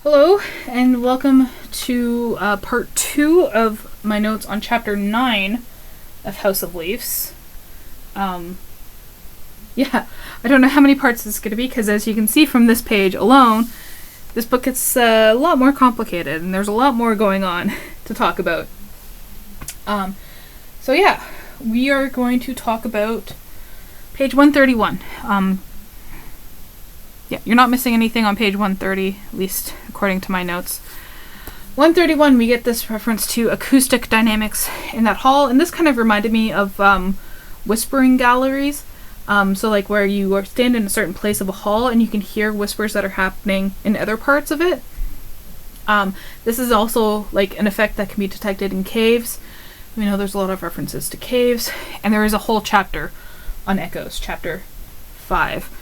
Hello, and welcome to part 2 of my notes on chapter 9 of House of Leaves. I don't know how many parts this is going to be, because as you can see from this page alone, this book gets a lot more complicated, and there's a lot more going on to talk about. We are going to talk about page 131. You're not missing anything on page 130, at least according to my notes. 131, we get this reference to acoustic dynamics in that hall, and this kind of reminded me of whispering galleries. So like where you stand in a certain place of a hall and you can hear whispers that are happening in other parts of it. This is also like an effect that can be detected in caves. We know there's a lot of references to caves, and there is a whole chapter on echoes, chapter 5.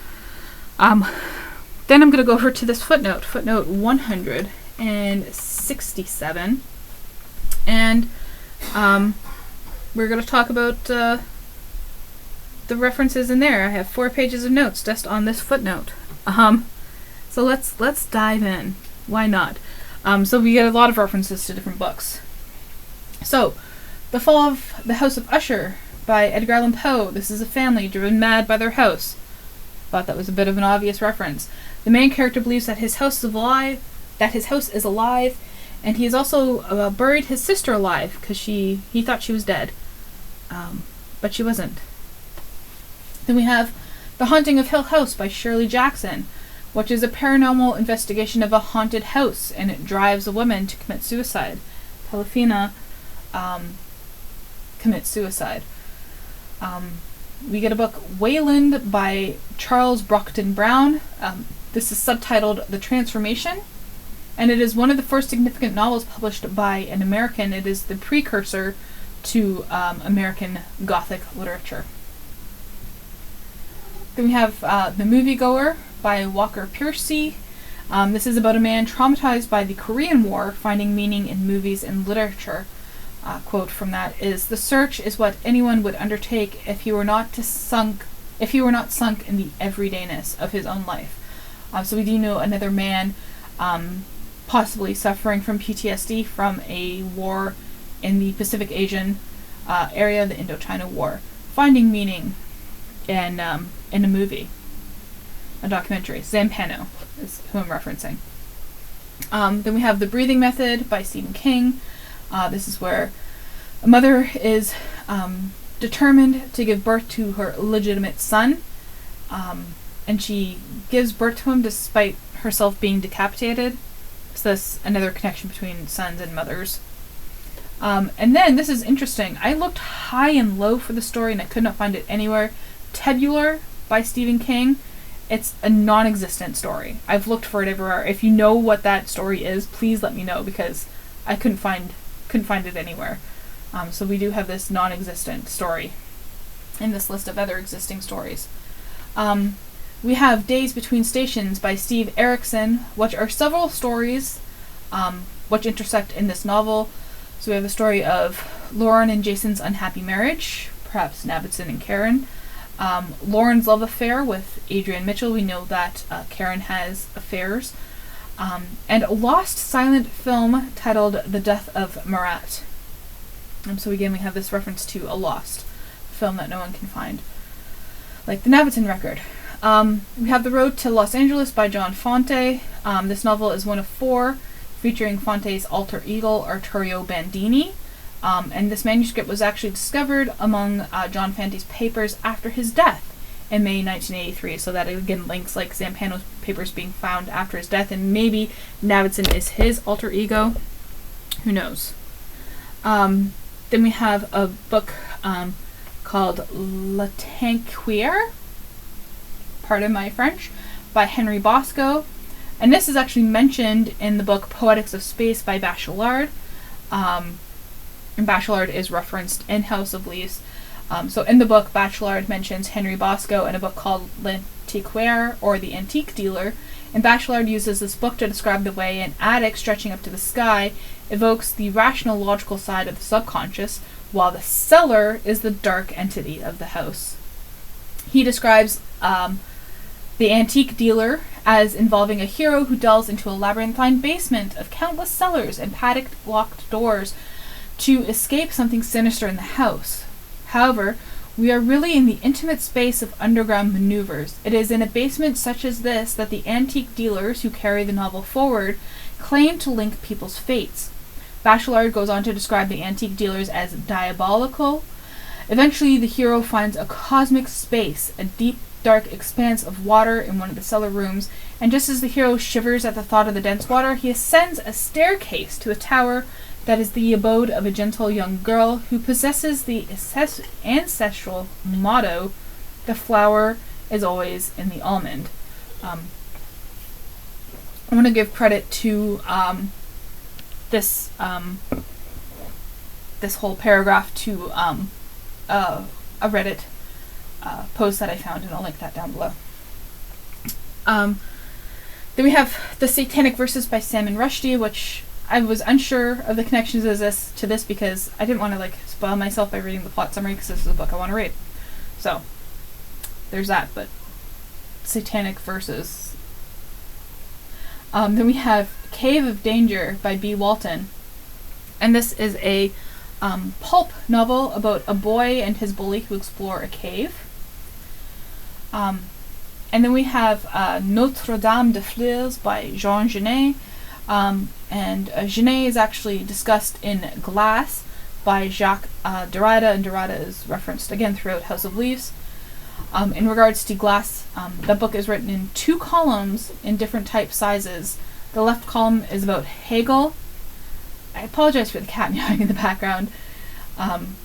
Then I'm going to go over to this footnote 167, and we're going to talk about the references in there. I have 4 pages of notes just on this footnote. So let's dive in. Why not? So we get a lot of references to different books. So, The Fall of the House of Usher by Edgar Allan Poe. This is a family driven mad by their house. Thought that was a bit of an obvious reference. The main character believes that his house is alive, and he has also buried his sister alive because he thought she was dead, but she wasn't. Then we have The Haunting of Hill House by Shirley Jackson, which is a paranormal investigation of a haunted house, and it drives a woman to commit suicide. Telefina commits suicide. We get a book, Wayland, by Charles Brockden Brown. This is subtitled The Transformation, and it is one of the first significant novels published by an American. It is the precursor to American Gothic literature. Then we have The Moviegoer by Walker Piercy. This is about a man traumatized by the Korean War, finding meaning in movies and literature. Quote from that is, "The search is what anyone would undertake if he were not sunk in the everydayness of his own life." So we do know another man possibly suffering from PTSD from a war in the Pacific Asian area, the Indochina War, finding meaning in a movie, a documentary. Zampano is who I'm referencing. Then we have The Breathing Method by Stephen King. This is where a mother is determined to give birth to her illegitimate son, and she gives birth to him despite herself being decapitated. So that's another connection between sons and mothers. And then, this is interesting, I looked high and low for the story and I could not find it anywhere. Tabular by Stephen King. It's a non-existent story. I've looked for it everywhere. If you know what that story is, please let me know, because I couldn't find it anywhere. So we do have this non-existent story in this list of other existing stories. We have Days Between Stations by Steve Erickson, which are several stories which intersect in this novel. So we have the story of Lauren and Jason's unhappy marriage, perhaps Navidson and Karen. Lauren's love affair with Adrian Mitchell. We know that Karen has affairs. And a lost silent film titled The Death of Marat. So again, we have this reference to a lost film that no one can find, like the Navidson record. We have The Road to Los Angeles by John Fonte. This novel is one of 4, featuring Fonte's alter ego, Arturo Bandini. And this manuscript was actually discovered among John Fonte's papers after his death in May 1983, so that again links like Zampano's papers being found after his death, and maybe Navidson is his alter ego. Who knows? Then we have a book called Le Tanquier, pardon my French, by Henry Bosco, and this is actually mentioned in the book Poetics of Space by Bachelard, and Bachelard is referenced in House of Leaves. So in the book, Bachelard mentions Henry Bosco in a book called L'Antiquaire, or The Antique Dealer, and Bachelard uses this book to describe the way an attic stretching up to the sky evokes the rational, logical side of the subconscious, while the cellar is the dark entity of the house. He describes the antique dealer as involving a hero who delves into a labyrinthine basement of countless cellars and padlocked doors to escape something sinister in the house. However, we are really in the intimate space of underground maneuvers. It is in a basement such as this that the antique dealers who carry the novel forward claim to link people's fates. Bachelard goes on to describe the antique dealers as diabolical. Eventually, the hero finds a cosmic space, a deep, dark expanse of water in one of the cellar rooms, and just as the hero shivers at the thought of the dense water, he ascends a staircase to a tower that is the abode of a gentle young girl who possesses the ancestral motto, "The flower is always in the almond." I want to give credit to this whole paragraph to a Reddit post that I found, and I'll link that down below. Then we have The Satanic Verses by Salman Rushdie, which I was unsure of the connections of this to this because I didn't want to spoil myself by reading the plot summary because this is a book I want to read. So there's that, but Satanic Verses. Then we have Cave of Danger by B. Walton, and this is a pulp novel about a boy and his bully who explore a cave. And then we have Notre Dame de Fleurs by Jean Genet. And Genet is actually discussed in Glass by Jacques Derrida, and Derrida is referenced again throughout House of Leaves. In regards to Glass, the book is written in 2 columns in different type sizes. The left column is about Hegel. I apologize for the cat meowing in the background. And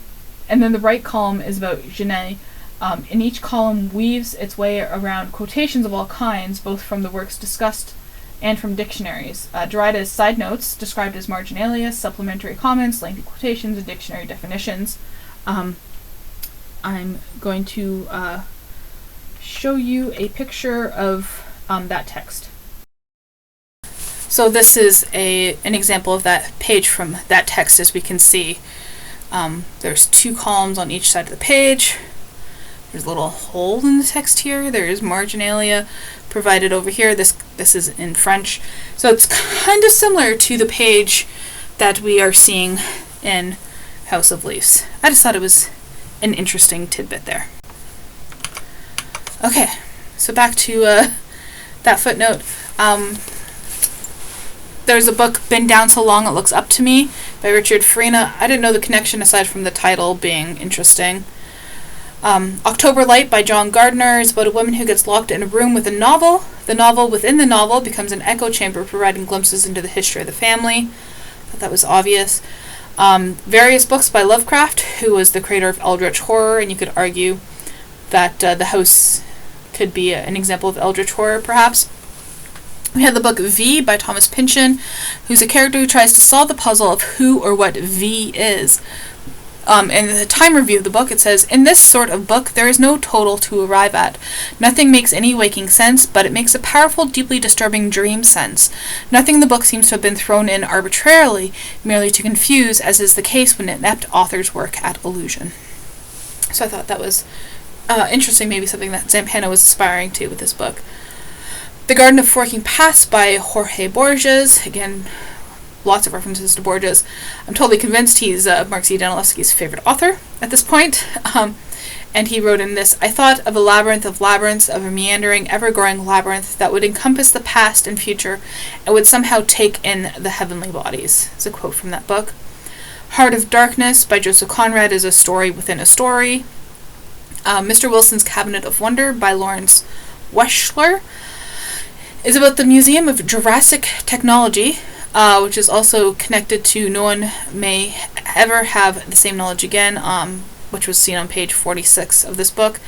then the right column is about Genet. And each column weaves its way around quotations of all kinds, both from the works discussed and from dictionaries. Derrida's side notes, described as marginalia, supplementary comments, lengthy quotations, and dictionary definitions. I'm going to show you a picture of that text. So this is an example of that page from that text. As we can see, there's 2 columns on each side of the page. There's a little hole in the text here. There is marginalia provided over here. This is in French. So it's kind of similar to the page that we are seeing in House of Leaves. I just thought it was an interesting tidbit there. Okay, so back to that footnote. There's a book, Been Down So Long It Looks Up to Me, by Richard Farina. I didn't know the connection aside from the title being interesting. October Light by John Gardner is about a woman who gets locked in a room with a novel. The novel within the novel becomes an echo chamber providing glimpses into the history of the family. I thought that was obvious. Various books by Lovecraft, who was the creator of Eldritch Horror, and you could argue that the house could be an example of Eldritch Horror, perhaps. We have the book V by Thomas Pynchon, who's a character who tries to solve the puzzle of who or what V is. In the time review of the book, it says, "In this sort of book, there is no total to arrive at. Nothing makes any waking sense, but it makes a powerful, deeply disturbing dream sense. Nothing in the book seems to have been thrown in arbitrarily, merely to confuse, as is the case when inept authors work at illusion." So I thought that was interesting, maybe something that Zampano was aspiring to with this book. The Garden of Forking Paths by Jorge Borges. Again, lots of references to Borges. I'm totally convinced he's Mark Z. Danilewski's favorite author at this point. And he wrote in this, "I thought of a labyrinth of labyrinths, of a meandering, ever-growing labyrinth that would encompass the past and future and would somehow take in the heavenly bodies." It's a quote from that book. Heart of Darkness by Joseph Conrad is a story within a story. Mr. Wilson's Cabinet of Wonder by Lawrence Weschler is about the Museum of Jurassic Technology, which is also connected to No One May Ever Have the Same Knowledge Again, which was seen on page 46 of this book.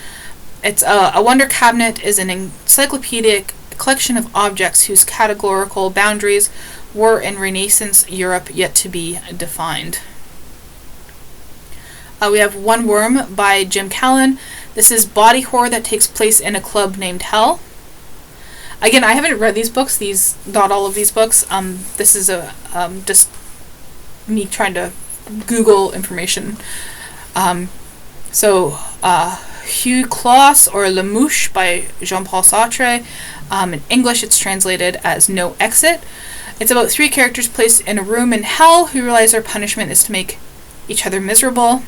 It's a wonder cabinet is an encyclopedic collection of objects whose categorical boundaries were in Renaissance Europe yet to be defined. We have One Worm by Jim Callan. This is body horror that takes place in a club named Hell. Again, I haven't read these books, not all of these books. This is just me trying to Google information. Hugh Claus, or Le Mouche, by Jean-Paul Sartre. In English, it's translated as No Exit. It's about 3 characters placed in a room in hell who realize their punishment is to make each other miserable.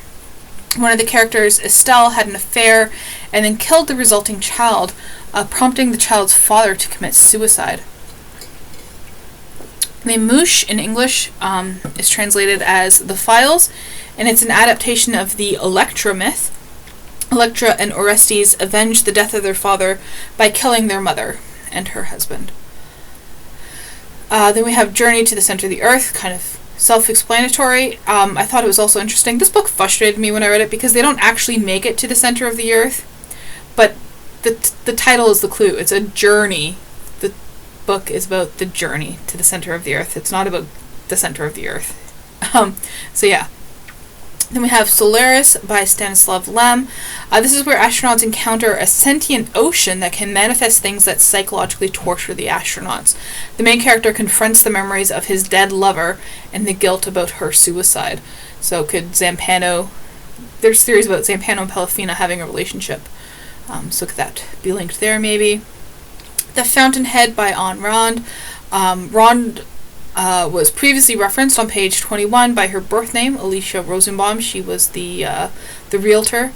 One of the characters, Estelle, had an affair and then killed the resulting child, prompting the child's father to commit suicide. Les Mouches in English is translated as The Files, and it's an adaptation of the Electra myth. Electra and Orestes avenged the death of their father by killing their mother and her husband. Then we have Journey to the Center of the Earth, kind of self-explanatory. I thought it was also interesting. This book frustrated me when I read it because they don't actually make it to the center of the earth, but the title is the clue. It's a journey. The book is about the journey to the center of the earth. It's not about the center of the earth. So yeah. Then we have Solaris by Stanislav Lem. This is where astronauts encounter a sentient ocean that can manifest things that psychologically torture the astronauts. The main character confronts the memories of his dead lover and the guilt about her suicide. So could Zampano... There's theories about Zampano and Pelafina having a relationship. So could that be linked there, maybe? The Fountainhead by Ayn Rand. Rand was previously referenced on page 21 by her birth name, Alicia Rosenbaum. She was the realtor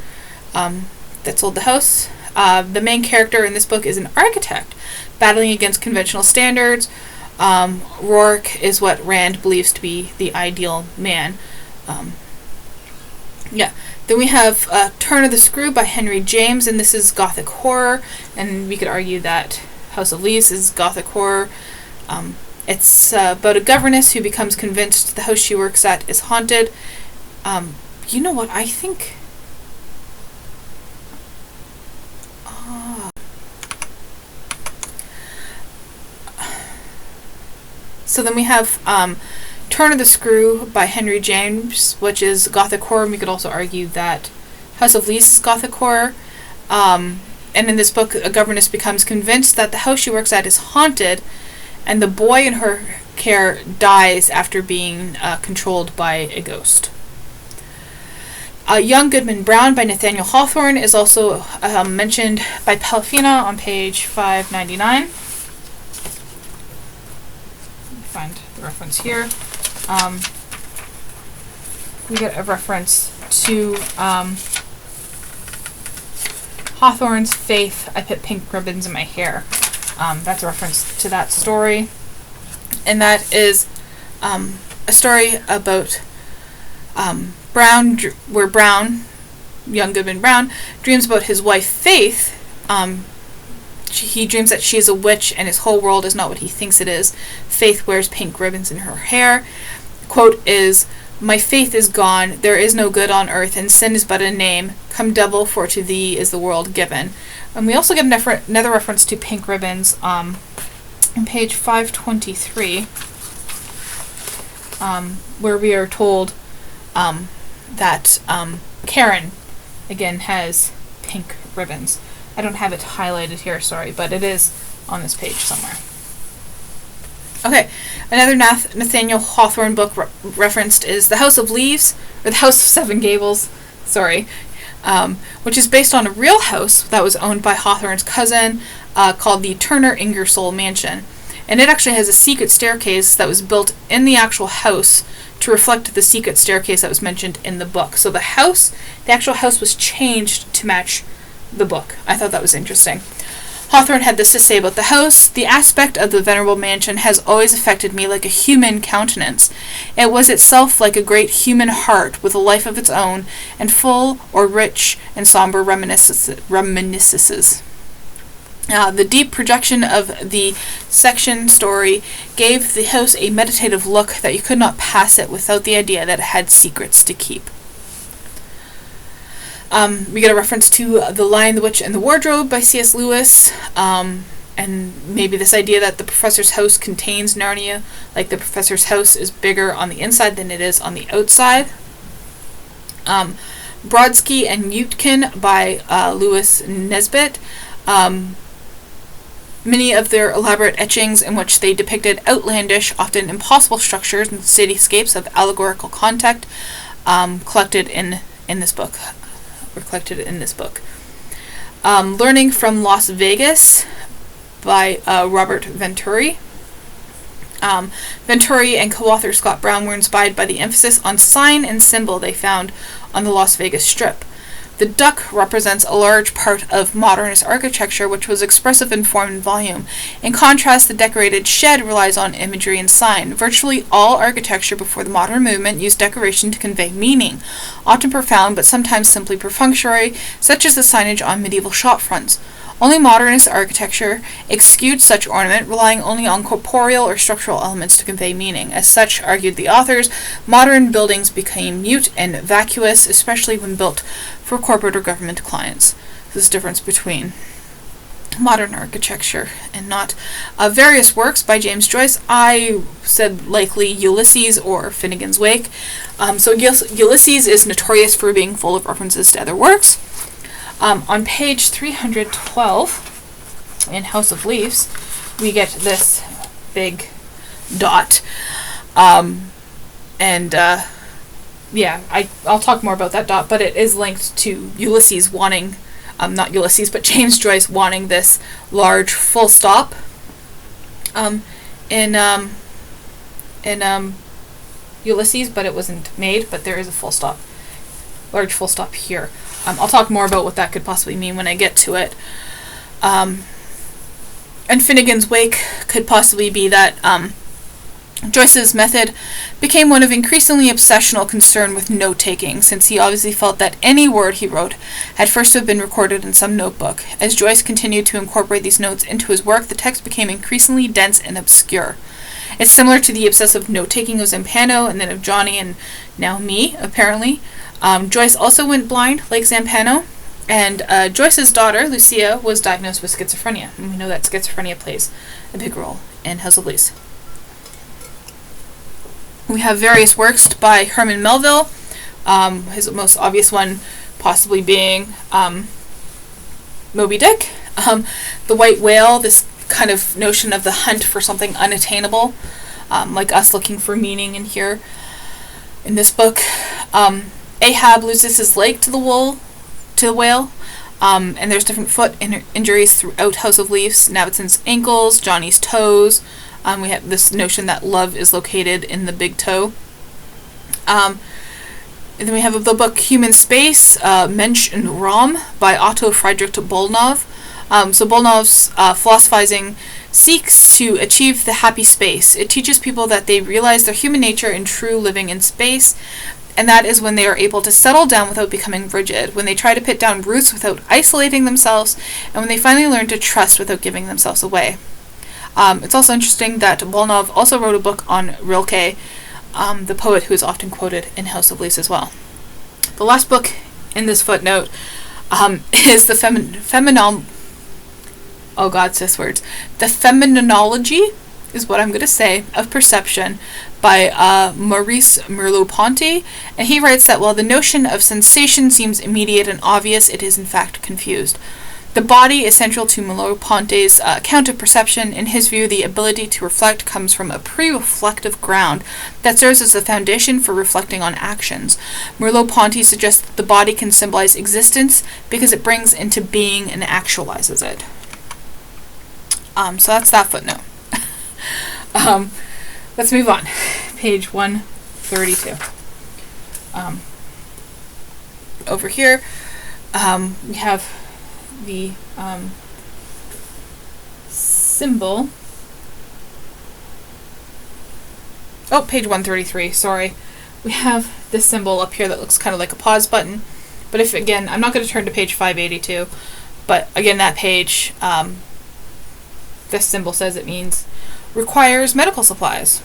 that sold the house. The main character in this book is an architect battling against conventional standards. Rourke is what Rand believes to be the ideal man. Then we have Turn of the Screw by Henry James, and this is gothic horror, and we could argue that House of Leaves is gothic horror. It's about a governess who becomes convinced the house she works at is haunted. You know what? I think... So then we have Turn of the Screw by Henry James, which is gothic horror. We could also argue that House of Leaves is gothic horror. And in this book, a governess becomes convinced that the house she works at is haunted, and the boy in her care dies after being controlled by a ghost. Young Goodman Brown by Nathaniel Hawthorne is also mentioned by Pelafina on page 599. Find the reference here. We get a reference to Hawthorne's Faith, I put pink ribbons in my hair. That's a reference to that story. And that is a story about where Brown, young Goodman Brown, dreams about his wife Faith. He dreams that she is a witch and his whole world is not what he thinks it is. Faith wears pink ribbons in her hair. Quote is, "My faith is gone, there is no good on earth, and sin is but a name. Come devil, for to thee is the world given." And we also get another reference to pink ribbons on page 523, where we are told that Karen, again, has pink ribbons. I don't have it highlighted here, sorry, but it is on this page somewhere. Okay, another Nathaniel Hawthorne book referenced is The House of Leaves, or The House of Seven Gables, sorry, which is based on a real house that was owned by Hawthorne's cousin called the Turner Ingersoll Mansion. And it actually has a secret staircase that was built in the actual house to reflect the secret staircase that was mentioned in the book. So the actual house was changed to match the book. I thought that was interesting. Hawthorne had this to say about the house: "The aspect of the venerable mansion has always affected me like a human countenance. It was itself like a great human heart with a life of its own, and full or rich and somber reminiscences. The deep projection of the section story gave the house a meditative look that you could not pass it without the idea that it had secrets to keep." We get a reference to The Lion, the Witch, and the Wardrobe by C.S. Lewis, and maybe this idea that the professor's house contains Narnia, like the professor's house is bigger on the inside than it is on the outside. Brodsky and Yutkin by Louis Nesbitt. Many of their elaborate etchings in which they depicted outlandish, often impossible structures and cityscapes of allegorical content collected in this book. Learning from Las Vegas by Robert Venturi. Venturi and co-author Scott Brown were inspired by the emphasis on sign and symbol they found on the Las Vegas Strip. The duck represents a large part of modernist architecture, which was expressive in form and volume. In contrast, the decorated shed relies on imagery and sign. Virtually all architecture before the modern movement used decoration to convey meaning, often profound but sometimes simply perfunctory, such as the signage on medieval shop fronts. Only modernist architecture eschewed such ornament, relying only on corporeal or structural elements to convey meaning. As such, argued the authors, modern buildings became mute and vacuous, especially when built for corporate or government clients. This is the difference between modern architecture and not. Various works by James Joyce. I said likely Ulysses or Finnegan's Wake. So Ulysses is notorious for being full of references to other works. On page 312 in House of Leaves, we get this big dot. I'll talk more about that dot, but it is linked to Ulysses wanting, not Ulysses, but James Joyce wanting this large full stop in Ulysses, but it wasn't made, but there is a full stop, large full stop here. I'll talk more about what that could possibly mean when I get to it. And Finnegan's Wake could possibly be that Joyce's method became one of increasingly obsessional concern with note-taking, since he obviously felt that any word he wrote had first to have been recorded in some notebook. As Joyce continued to incorporate these notes into his work, the text became increasingly dense and obscure. It's similar to the obsessive note-taking of Zampano and then of Johnny and now me, apparently. Joyce also went blind, like Zampano, and Joyce's daughter, Lucia, was diagnosed with schizophrenia, and we know that schizophrenia plays a big role in House of Leaves. We have various works by Herman Melville, his most obvious one possibly being Moby Dick. The White Whale, this kind of notion of the hunt for something unattainable, like us looking for meaning in here, in this book. Ahab loses his leg to the whale, and there's different foot injuries throughout House of Leaves. Navidson's ankles, Johnny's toes. We have this notion that love is located in the big toe. And then we have the book Human Space, Mensch und Raum by Otto Friedrich Bolnov. So Bolnov's philosophizing seeks to achieve the happy space. It teaches people that they realize their human nature in true living in space, and that is when they are able to settle down without becoming rigid, when they try to put down roots without isolating themselves, and when they finally learn to trust without giving themselves away. It's also interesting that Bolnov also wrote a book on Rilke, the poet who is often quoted in House of Leaves as well. The last book in this footnote is the The Phenomenology, is what I'm going to say, of Perception by Maurice Merleau-Ponty, and he writes that while the notion of sensation seems immediate and obvious, it is in fact confused. The body is central to Merleau-Ponty's account of perception. In his view, the ability to reflect comes from a pre-reflective ground that serves as the foundation for reflecting on actions. Merleau-Ponty suggests that the body can symbolize existence because it brings into being and actualizes it. So that's that footnote. Let's move on. Page 132. Over here, we have the symbol. Oh, page 133, sorry. We have this symbol up here that looks kind of like a pause button. But if, again, I'm not going to turn to page 582, but again, that page, this symbol says it means requires medical supplies.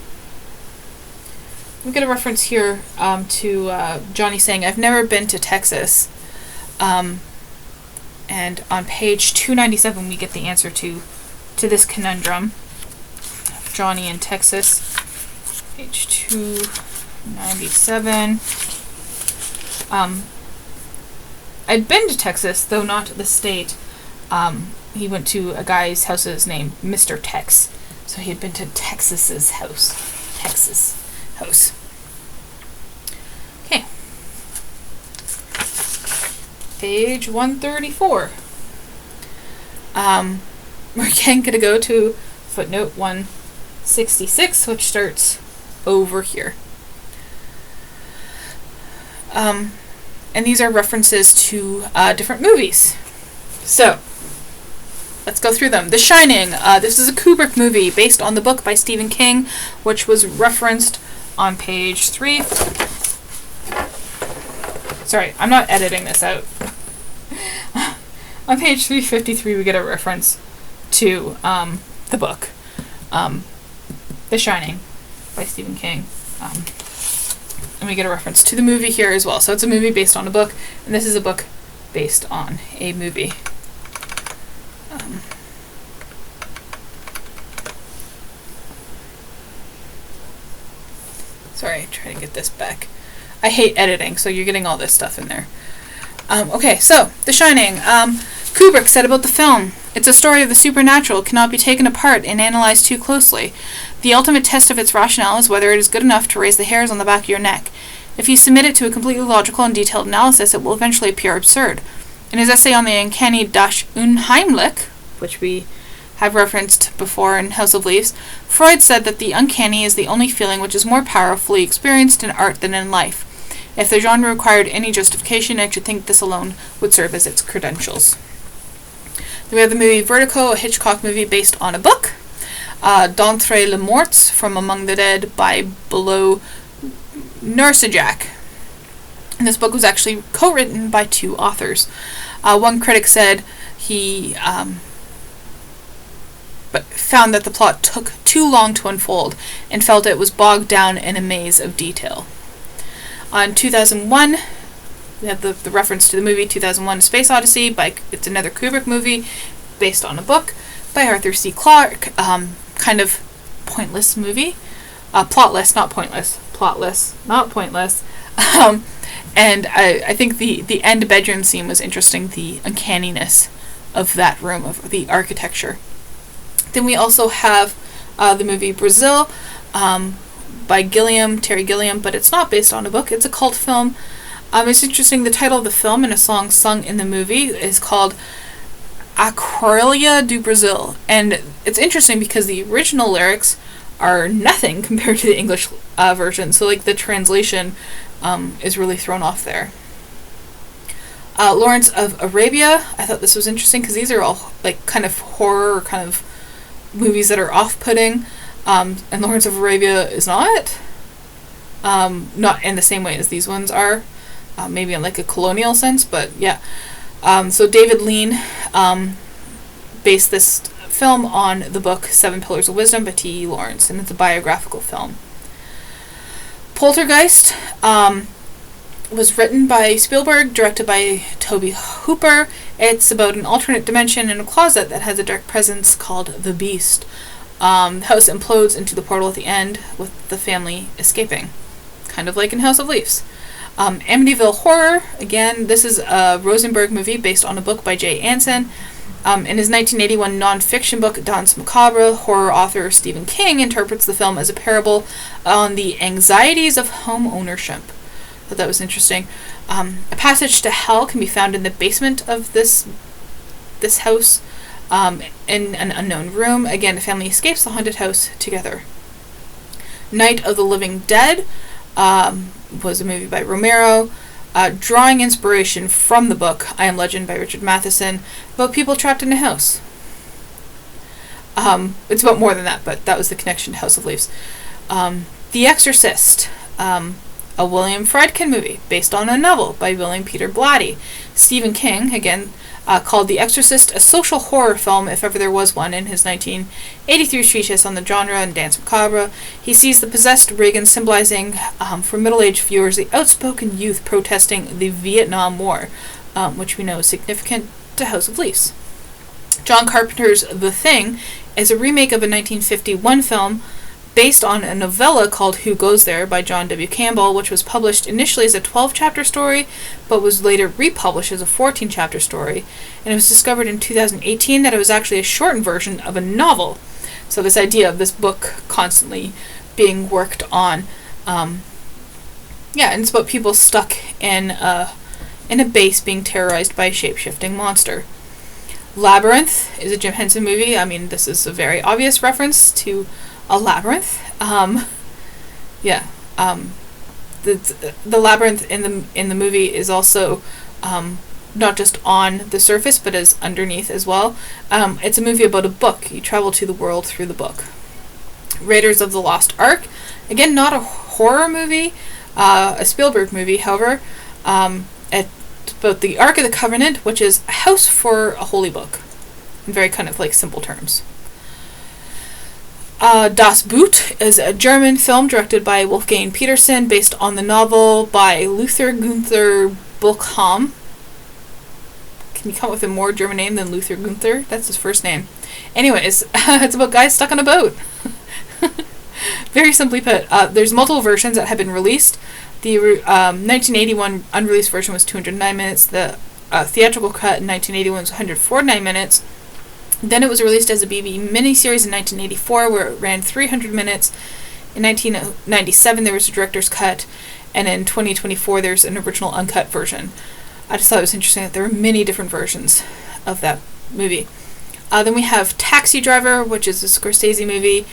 We get a reference here to Johnny saying, I've never been to Texas. And on page 297, we get the answer to this conundrum. Johnny in Texas. Page 297. I'd been to Texas, though not the state. He went to a guy's house named Mr. Tex. So he had been to Texas's house. Texas house. Okay. Page 134. We're again going to go to footnote 166, which starts over here. And these are references to different movies. So, let's go through them. The Shining. This is a Kubrick movie based on the book by Stephen King, which was referenced on page 3. Sorry, I'm not editing this out. On page 353, we get a reference to the book, The Shining by Stephen King. And we get a reference to the movie here as well. So it's a movie based on a book, and this is a book based on a movie. Sorry, trying to get this back. I hate editing, so you're getting all this stuff in there. Okay, so, The Shining. Kubrick said about the film, "It's a story of the supernatural, cannot be taken apart and analyzed too closely. The ultimate test of its rationale is whether it is good enough to raise the hairs on the back of your neck. If you submit it to a completely logical and detailed analysis, it will eventually appear absurd." In his essay on the uncanny-unheimlich, which we have referenced before in House of Leaves, Freud said that the uncanny is the only feeling which is more powerfully experienced in art than in life. If the genre required any justification, I should think this alone would serve as its credentials. Then we have the movie Vertigo, a Hitchcock movie based on a book. D'Entre les Morts, From Among the Dead, by Below Nursajak. And this book was actually co-written by 2 authors. One critic said he but found that the plot took too long to unfold and felt it was bogged down in a maze of detail. In 2001, we have the reference to the movie 2001: A Space Odyssey. It's another Kubrick movie based on a book by Arthur C. Clarke. Kind of pointless movie. Plotless, not pointless. Plotless, not pointless. And I think the end bedroom scene was interesting, the uncanniness of that room, of the architecture. Then we also have the movie Brazil by Terry Gilliam, but it's not based on a book. It's a cult film. It's interesting, the title of the film and a song sung in the movie is called Aquarela do Brasil. And it's interesting because the original lyrics are nothing compared to the English version. So like the translation is really thrown off there. Lawrence of Arabia. I thought this was interesting because these are all like kind of horror kind of movies that are off-putting. And Lawrence of Arabia is not in the same way as these ones are. Maybe in like a colonial sense, but yeah. So David Lean based this film on the book 7 Pillars of Wisdom by T.E. Lawrence, and it's a biographical film. Poltergeist was written by Spielberg, directed by Tobe Hooper. It's about an alternate dimension in a closet that has a dark presence called the Beast. The house implodes into the portal at the end, with the family escaping. Kind of like in House of Leaves. Amityville Horror, again, this is a Rosenberg movie based on a book by Jay Anson. In his 1981 non-fiction book, Danse Macabre, horror author Stephen King interprets the film as a parable on the anxieties of home ownership. I thought that was interesting. A passage to hell can be found in the basement of this house, in an unknown room. Again, the family escapes the haunted house together. Night of the Living Dead was a movie by Romero, drawing inspiration from the book I Am Legend by Richard Matheson, about people trapped in a house. It's about more than that, but that was the connection to House of Leaves. The Exorcist, a William Friedkin movie based on a novel by William Peter Blatty. Stephen King, again, called The Exorcist a social horror film, if ever there was one, in his 1983 treatise on the genre and Danse Macabre. He sees the possessed Reagan symbolizing, for middle-aged viewers, the outspoken youth protesting the Vietnam War, which we know is significant to House of Leaves. John Carpenter's The Thing is a remake of a 1951 film based on a novella called Who Goes There by John W. Campbell, which was published initially as a 12-chapter story, but was later republished as a 14-chapter story. And it was discovered in 2018 that it was actually a shortened version of a novel. So this idea of this book constantly being worked on. And it's about people stuck in a base being terrorized by a shape-shifting monster. Labyrinth is a Jim Henson movie. I mean, this is a very obvious reference to a labyrinth. Yeah. The labyrinth in the movie is also not just on the surface, but is underneath as well. It's a movie about a book. You travel to the world through the book. Raiders of the Lost Ark. Again, not a horror movie, a Spielberg movie, however. It's about the Ark of the Covenant, which is a house for a holy book, in very kind of like simple terms. Das Boot is a German film directed by Wolfgang Petersen, based on the novel by Luther Gunther Buchheim. Can you come up with a more German name than Luther Gunther? That's his first name. Anyways, it's about guys stuck on a boat. Very simply put, there's multiple versions that have been released. The 1981 unreleased version was 209 minutes. The theatrical cut in 1981 was 149 minutes. Then it was released as a BB miniseries in 1984, where it ran 300 minutes. In 1997, there was a director's cut, and in 2024, there's an original uncut version. I just thought it was interesting that there were many different versions of that movie. Then we have Taxi Driver, which is a Scorsese movie.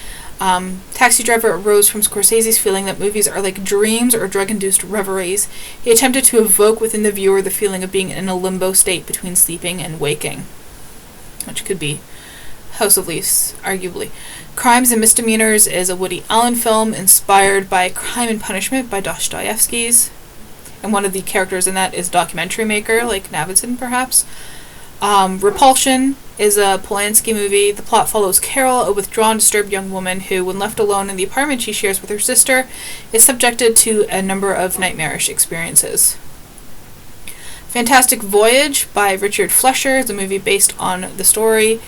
Taxi Driver arose from Scorsese's feeling that movies are like dreams or drug-induced reveries. He attempted to evoke within the viewer the feeling of being in a limbo state between sleeping and waking, which could be House of Leaves, arguably. Crimes and Misdemeanors is a Woody Allen film inspired by Crime and Punishment by Dostoevsky's, and one of the characters in that is documentary maker, like Navidson, perhaps. Repulsion is a Polanski movie. The plot follows Carol, a withdrawn, disturbed young woman who, when left alone in the apartment she shares with her sister, is subjected to a number of nightmarish experiences. Fantastic Voyage by Richard Fleischer is a movie based on the story.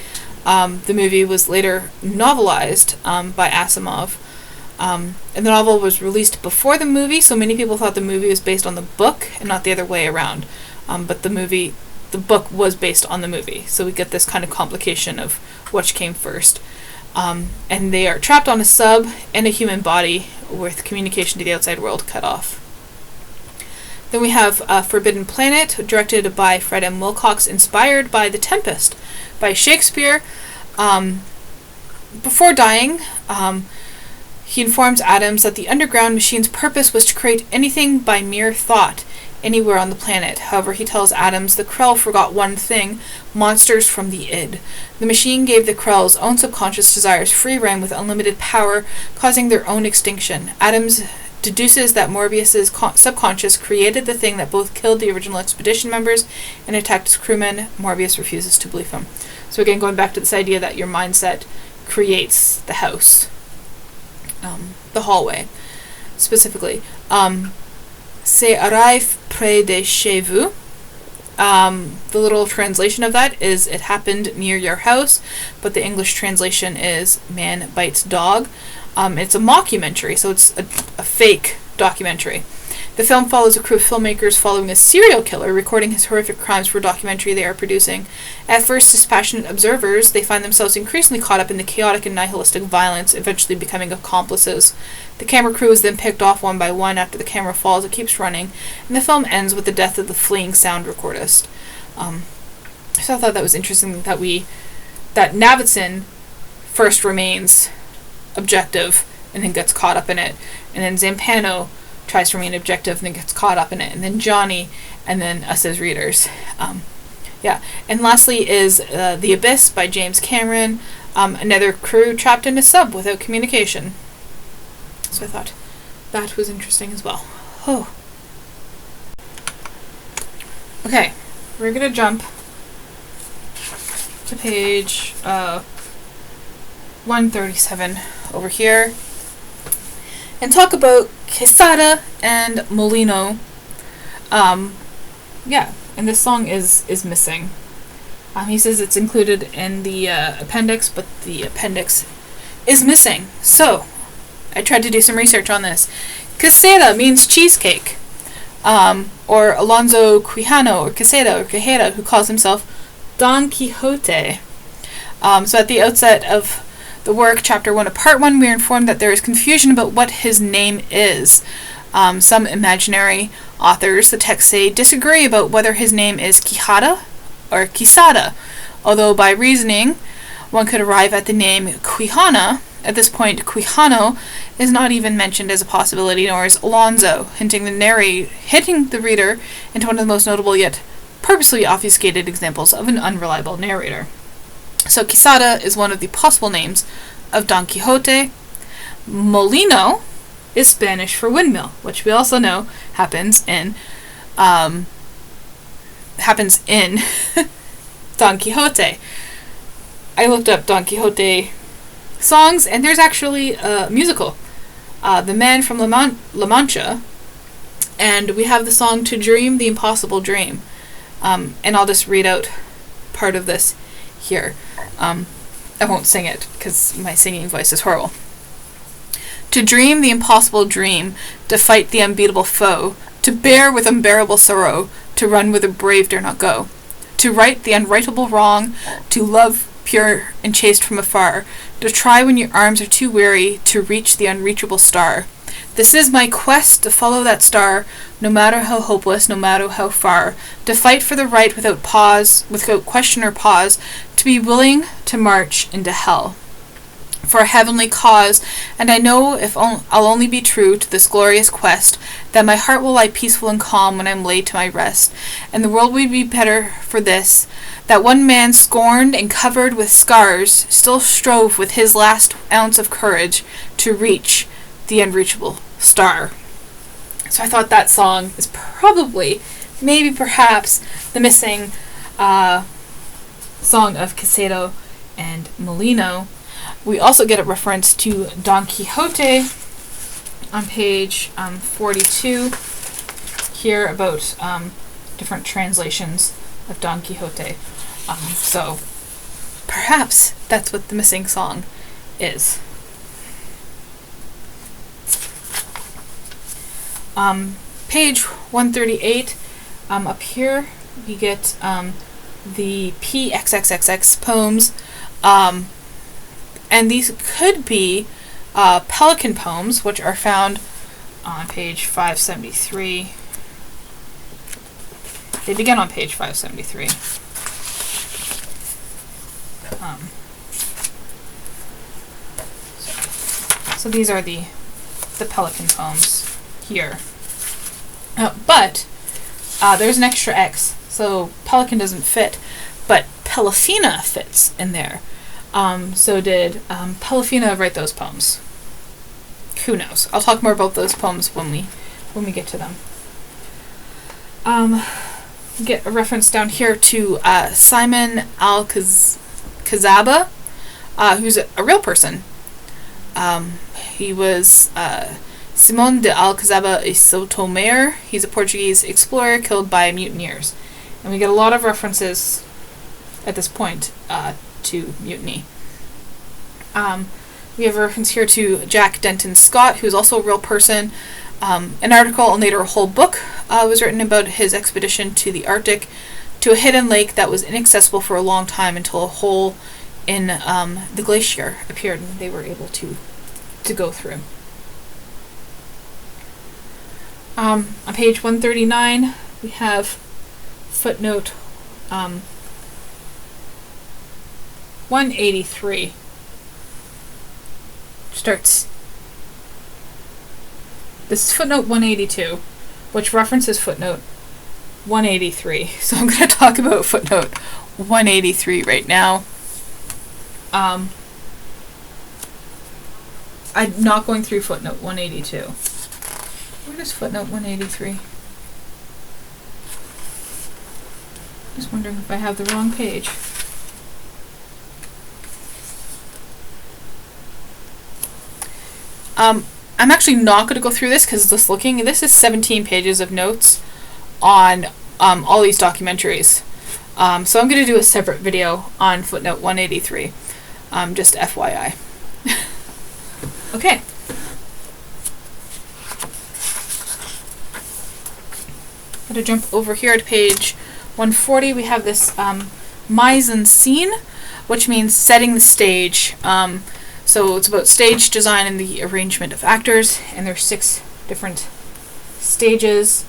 The movie was later novelized by Asimov. And the novel was released before the movie, so many people thought the movie was based on the book and not the other way around. But the book was based on the movie, so we get this kind of complication of which came first. And they are trapped on a sub in a human body with communication to the outside world cut off. Then we have Forbidden Planet, directed by Fred M. Wilcox, inspired by The Tempest by Shakespeare. Before dying, he informs Adams that the underground machine's purpose was to create anything by mere thought, anywhere on the planet. However, he tells Adams the Krell forgot one thing: monsters from the id. The machine gave the Krell's own subconscious desires free rein with unlimited power, causing their own extinction. Adams deduces that Morbius's subconscious created the thing that both killed the original expedition members and attacked his crewmen. Morbius refuses to believe him. So again, going back to this idea that your mindset creates the house. The hallway, specifically. C'est arrive près de chez vous. The literal translation of that is it happened near your house, but the English translation is man bites dog. It's a mockumentary, so it's a fake documentary. The film follows a crew of filmmakers following a serial killer, recording his horrific crimes for a documentary they are producing. At first dispassionate observers, they find themselves increasingly caught up in the chaotic and nihilistic violence, eventually becoming accomplices. The camera crew is then picked off one by one. After the camera falls, it keeps running, and the film ends with the death of the fleeing sound recordist. So I thought that was interesting that Navidson first remains objective and then gets caught up in it, and then Zampano tries to remain objective and then gets caught up in it, and then Johnny, and then us as readers. And lastly is The Abyss by James Cameron, another crew trapped in a sub without communication. So I thought that was interesting as well. Oh. Okay, we're gonna jump to page 137 over here and talk about Quesada and Molino. And this song is missing. He says it's included in the appendix, but the appendix is missing. So, I tried to do some research on this. Quesada means cheesecake. Or Alonso Quijano, or Quesada, or Quijada, who calls himself Don Quixote. So at the outset of the work, Chapter 1 of Part 1, we are informed that there is confusion about what his name is. Some imaginary authors, the text say, disagree about whether his name is Quijada or Quisada, although by reasoning one could arrive at the name Quijana. At this point, Quijano is not even mentioned as a possibility, nor is Alonso, hitting the reader into one of the most notable yet purposely obfuscated examples of an unreliable narrator. So Quesada is one of the possible names of Don Quixote. Molino is Spanish for windmill, which we also know happens in Don Quixote. I looked up Don Quixote songs, and there's actually a musical, The Man from La Mancha, and we have the song To Dream the Impossible Dream. And I'll just read out part of this here. I won't sing it because my singing voice is horrible. To dream the impossible dream, to fight the unbeatable foe, to bear with unbearable sorrow, to run where the brave dare not go, to right the unrightable wrong, to love pure and chaste from afar, to try when your arms are too weary, to reach the unreachable star. This is my quest, to follow that star, no matter how hopeless, no matter how far, to fight for the right without question or pause, to be willing to march into hell for a heavenly cause, and I know if I'll only be true to this glorious quest, that my heart will lie peaceful and calm when I'm laid to my rest, and the world will be better for this, that one man scorned and covered with scars still strove with his last ounce of courage to reach the unreachable star. So I thought that song is probably, maybe perhaps, the missing song of Quesada and Molino. We also get a reference to Don Quixote on page 42 here about different translations of Don Quixote. So perhaps that's what the missing song is. Page 138, up here we get the PXXXX poems, and these could be Pelican poems, which are found on page 573. They begin on page 573. So these are the Pelican poems here. But there's an extra X, so Pelican doesn't fit, but Pelafina fits in there. So did Pelafina write those poems? Who knows? I'll talk more about those poems when we get to them. Get a reference down here to Simon Alcazaba, who's a real person. He was Simón de Alcazaba y Sotomayor. He's a Portuguese explorer killed by mutineers. And we get a lot of references at this point to mutiny. We have a reference here to Jack Denton Scott, who's also a real person. An article and later a whole book was written about his expedition to the Arctic, to a hidden lake that was inaccessible for a long time until a hole in the glacier appeared and they were able to go through. On page 139, we have footnote 183. Starts. This is footnote 182, which references footnote 183. So I'm going to talk about footnote 183 right now. I'm not going through footnote 182. Where is footnote 183? Just wondering if I have the wrong page. I'm actually not going to go through this because this is 17 pages of notes on all these documentaries. So I'm going to do a separate video on footnote 183, just FYI. Okay. I'm going to jump over here to page 140. We have this mise en scene, which means setting the stage. So it's about stage design and the arrangement of actors, and there's 6 different stages: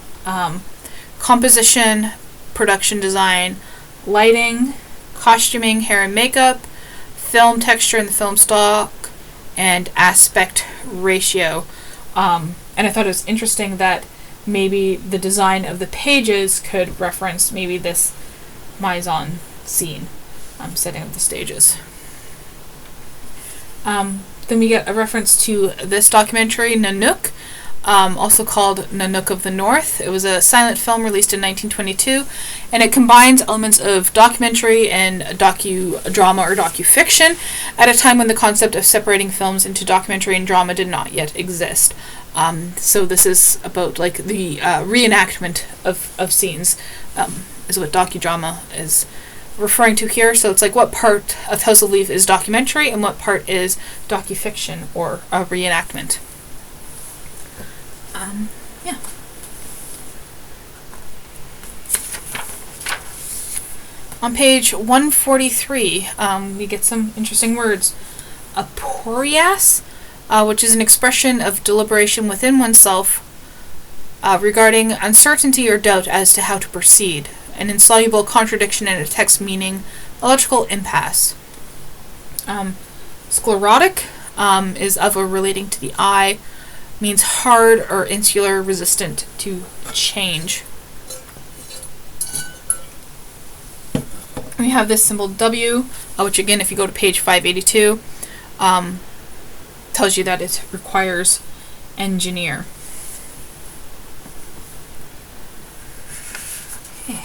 composition, production design, lighting, costuming, hair and makeup, film texture and the film stock, and aspect ratio. And I thought it was interesting that maybe the design of the pages could reference maybe this mise-en scene, setting up the stages. Then we get a reference to this documentary, Nanook, also called Nanook of the North. It was a silent film released in 1922, and it combines elements of documentary and docudrama or docufiction at a time when the concept of separating films into documentary and drama did not yet exist. So this is about like the reenactment of scenes, is what docudrama is referring to here. So it's like what part of House of Leaf is documentary and what part is docufiction or a reenactment. Yeah. On page 143, we get some interesting words. Aporias, which is an expression of deliberation within oneself regarding uncertainty or doubt as to how to proceed. An insoluble contradiction in a text meaning a logical impasse. Sclerotic is of or relating to the eye, means hard or insular, resistant to change. We have this symbol W, which again, if you go to page 582, tells you that it requires engineer. Okay.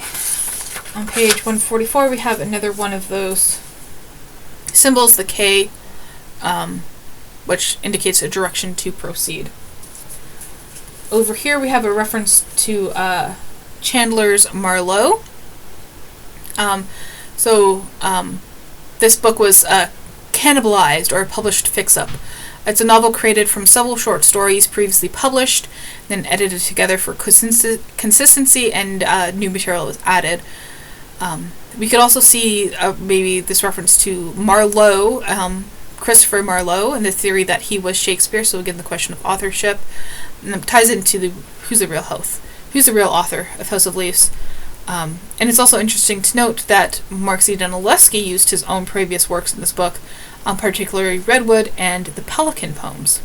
On page 144, we have another one of those symbols, the K, which indicates a direction to proceed. Over here, we have a reference to Chandler's Marlowe. This book was cannibalized or published fix-up. It's a novel created from several short stories previously published, then edited together for consistency, and new material was added. We could also see maybe this reference to Marlowe, Christopher Marlowe, and the theory that he was Shakespeare. So again, the question of authorship, and it ties into who's the real author of House of Leaves. And it's also interesting to note that Mark Z. Danilewski used his own previous works in this book, particularly Redwood and the Pelican poems.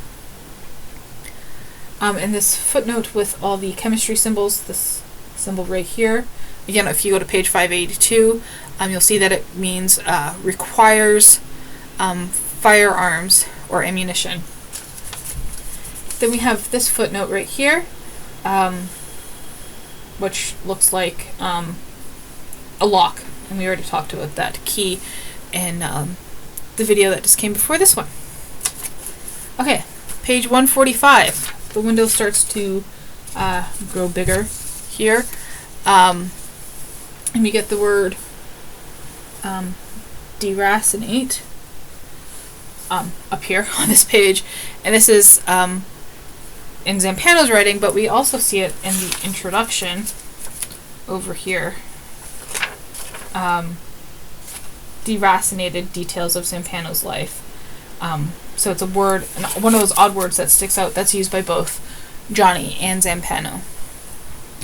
And this footnote with all the chemistry symbols, this symbol right here, again, if you go to page 582, you'll see that it means requires firearms or ammunition. Then we have this footnote right here, which looks like a lock, and we already talked about that key in the video that just came before this one. Okay, page 145. The window starts to grow bigger here, and we get the word deracinate up here on this page, and this is in Zampano's writing, but we also see it in the introduction over here. Deracinated details of Zampano's life. So it's a word, one of those odd words that sticks out, that's used by both Johnny and Zampano.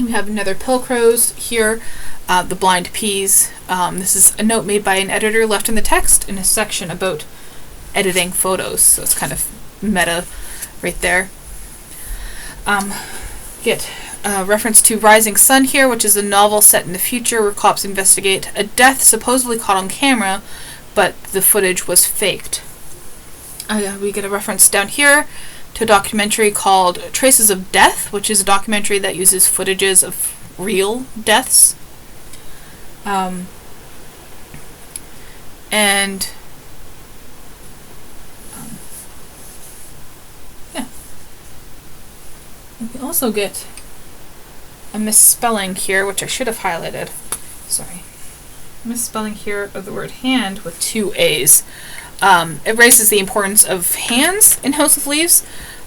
We have another Pilcrows here, the blind peas. This is a note made by an editor left in the text in a section about editing photos, so it's kind of meta right there. Get a reference to Rising Sun here, which is a novel set in the future where cops investigate a death supposedly caught on camera, but the footage was faked. We get a reference down here to a documentary called Traces of Death, which is a documentary that uses footages of real deaths. We also get a misspelling here, which I should have highlighted. Sorry. Misspelling here of the word hand with 2 A's. It raises the importance of hands in House of Leaves.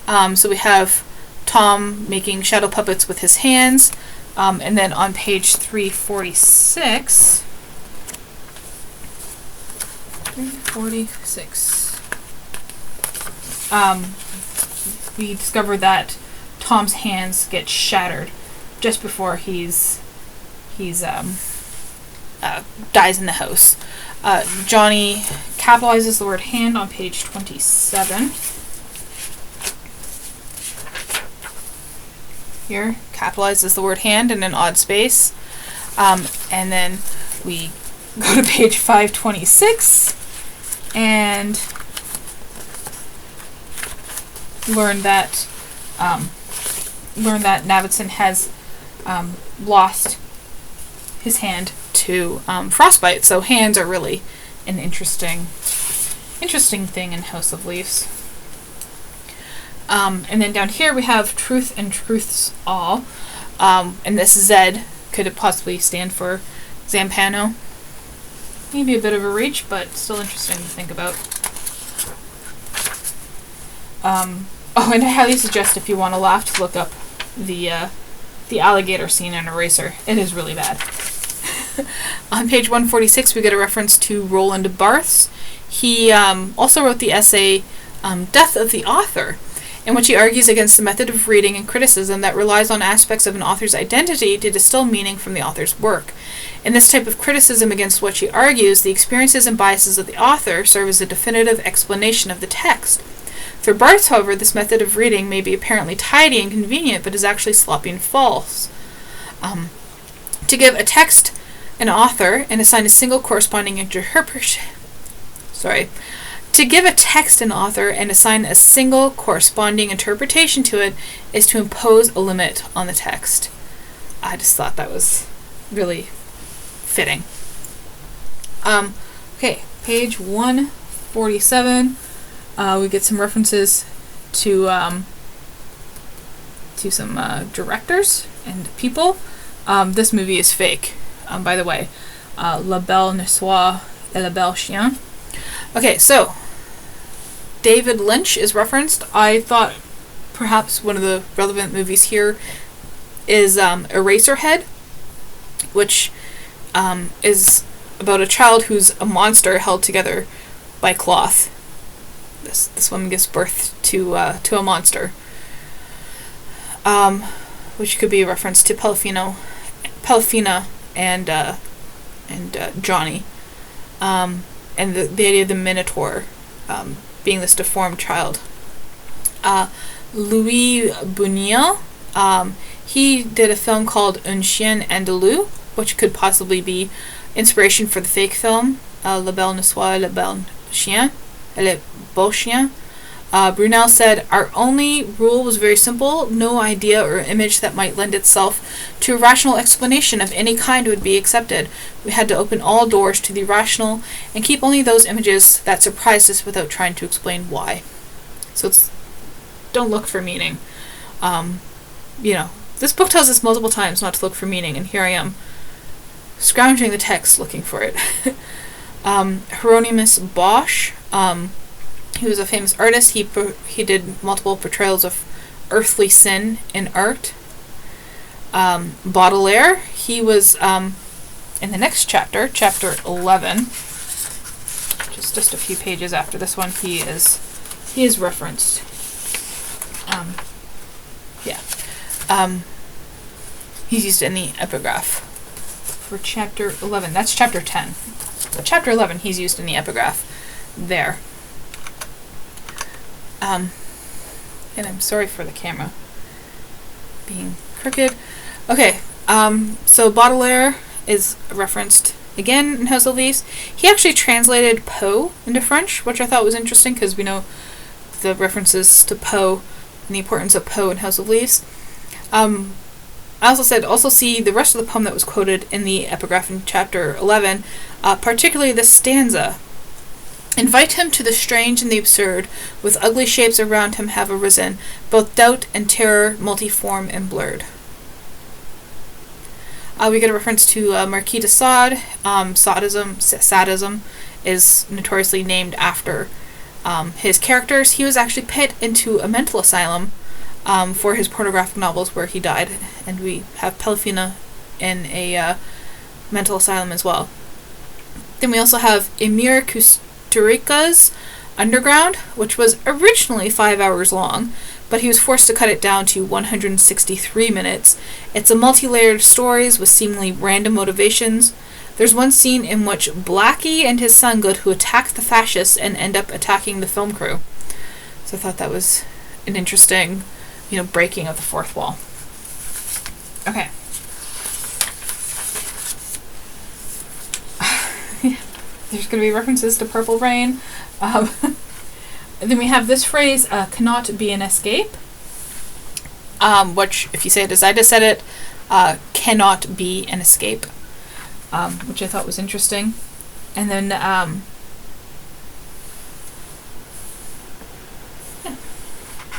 So we have Tom making shadow puppets with his hands. And then on page 346... 346. We discover that Tom's hands get shattered just before he's dies in the house. Johnny capitalizes the word hand on page 27. Here, capitalizes the word hand in an odd space. And then we go to page 526 and learn that Navidson has lost his hand to frostbite. So hands are really an interesting thing in House of Leaves. And then down here we have Truth and Truths All, and this Z, could it possibly stand for Zampano? Maybe a bit of a reach, but still interesting to think about. And I highly suggest, if you want to laugh, to look up the alligator scene in Eraser. It is really bad. On page 146, we get a reference to Roland Barthes. He also wrote the essay Death of the Author, in which he argues against the method of reading and criticism that relies on aspects of an author's identity to distill meaning from the author's work. In this type of criticism against which he argues, the experiences and biases of the author serve as a definitive explanation of the text. For Barthes, however, this method of reading may be apparently tidy and convenient, but is actually sloppy and false. To give a text an author and assign a single corresponding interpretation. To give a text an author and assign a single corresponding interpretation to it is to impose a limit on the text. I just thought that was really fitting. Okay, page 147. We get some references to some directors and people. This movie is fake, by the way. La Belle Niçoise et Le Bel Chien. Okay, so David Lynch is referenced. I thought perhaps one of the relevant movies here is Eraserhead, which is about a child who's a monster held together by cloth. This woman gives birth to a monster, which could be a reference to Pelafina and Johnny, and the idea of the Minotaur being this deformed child. Louis Buñuel, he did a film called Un Chien Andalou, which could possibly be inspiration for the fake film La Belle Niçoise, Le Bel Chien, Le Beau Chien. Brunel said, "Our only rule was very simple. No idea or image that might lend itself to a rational explanation of any kind would be accepted. We had to open all doors to the irrational and keep only those images that surprised us without trying to explain why." So don't look for meaning. This book tells us multiple times not to look for meaning, and here I am scrounging the text looking for it. Hieronymus Bosch, he was a famous artist. He did multiple portrayals of earthly sin in art. Baudelaire, he was in the next chapter, chapter 11, just a few pages after this one. He is referenced. He's used in the epigraph for chapter 11. That's chapter 10. But chapter 11, he's used in the epigraph there. And I'm sorry for the camera being crooked. Okay, so Baudelaire is referenced again in House of Leaves. He actually translated Poe into French, which I thought was interesting because we know the references to Poe and the importance of Poe in House of Leaves. I also see the rest of the poem that was quoted in the epigraph in chapter 11, particularly this stanza. "Invite him to the strange and the absurd, with ugly shapes around him have arisen, both doubt and terror multiform and blurred." We get a reference to Marquis de Sade. Sadism is notoriously named after his characters. He was actually put into a mental asylum for his pornographic novels where he died, and we have Pelafina in a mental asylum as well. Then we also have Emir Kusturica's Underground, which was originally 5 hours long, but he was forced to cut it down to 163 minutes. It's a multi-layered stories with seemingly random motivations. There's one scene in which Blackie and his son go to attack the fascists and end up attacking the film crew. So I thought that was an interesting, breaking of the fourth wall. Okay. There's going to be references to Purple Rain. Then we have this phrase, cannot be an escape. Which, if you say it as I just said it, cannot be an escape. Which I thought was interesting. And then, I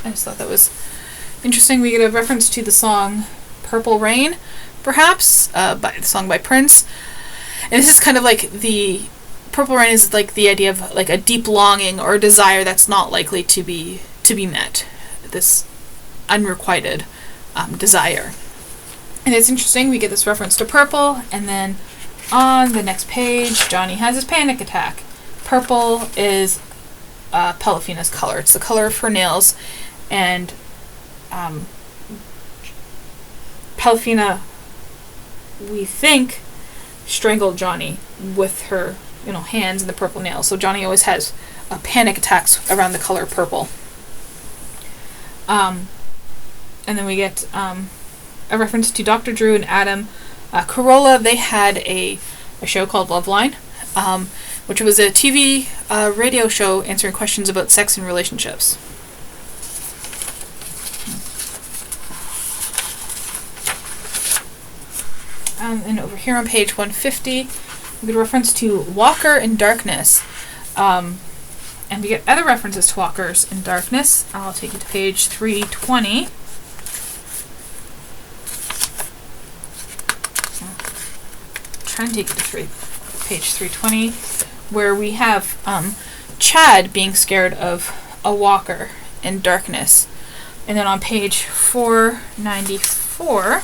just thought that was interesting. We get a reference to the song Purple Rain, perhaps, by the song by Prince. And this is kind of like the Purple Rain is like the idea of like a deep longing or a desire that's not likely to be met. This unrequited desire. And it's interesting, we get this reference to purple, and then on the next page, Johnny has his panic attack. Purple is Pelafina's color. It's the color of her nails, and Pelafina, we think, strangled Johnny with her hands and the purple nails. So Johnny always has panic attacks around the color purple. And then we get a reference to Dr. Drew and Adam Carolla. They had a show called Loveline, which was a TV radio show answering questions about sex and relationships. And over here on page 150, we get a reference to Walker in Darkness. And we get other references to Walkers in Darkness. I'll take you to page 320. Try and take you to page 320, where we have Chad being scared of a walker in Darkness. And then on page 494,